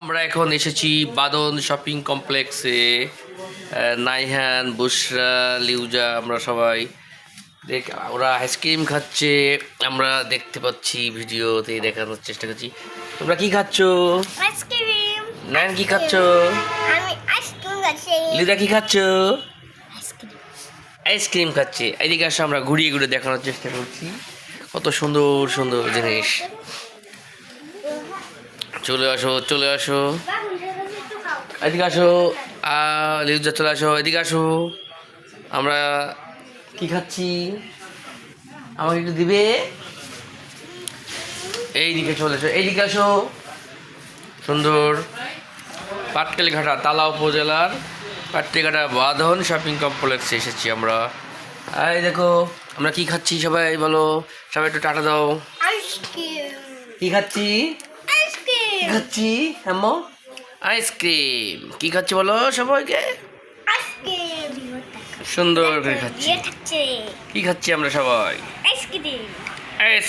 আমরা এখন এসেছি বাদন শপিং কমপ্লেক্সে। নাইহান, বুশরা, লিউজা, আমরা সবাই ওরা আইসক্রিম খাচ্ছে। আমরা দেখতে পাচ্ছি, ভিডিওতে দেখানোর চেষ্টা করছি। তোমরা কি খাচ্ছ? আইসক্রিম। নাইন কি খাচ্ছ? আমি আইসক্রিম খাচ্ছি। লিউজা কি খাচ্ছ? আইসক্রিম। আইসক্রিম খাচ্ছে। এদিকে আসো, আমরা ঘুরিয়ে ঘুরিয়ে দেখানোর চেষ্টা করছি কত সুন্দর সুন্দর জিনিস। চলে আসো, চলে আসো, এদিকে আসো। লিউজা চলে আসো, এদিকে আসো। আমরা কি খাচ্ছি, আমাকে একটু দিবে? এইদিকে চলে আসো, এইদিকে আসো। সুন্দর পাটকেলঘাটা, তালা উপজেলার পাটকেলঘাটা বাঁধন শপিং কমপ্লেক্সে এসেছি আমরা। এই দেখো আমরা কি খাচ্ছি, সবাই বলো, সবাই একটু টাটা দাও। আইসক্রিম। কি খাচ্ছি? আইসক্রিম। কি খাচ্ছি হেমো? আইসক্রিম। কি খাচ্ছি বলো সবাইকে? আইসক্রিম। সুন্দর করে খাচ্ছি। খাচ্ছে। কি খাচ্ছি আমরা সবাই? আইসক্রিম। আইসক্রিম।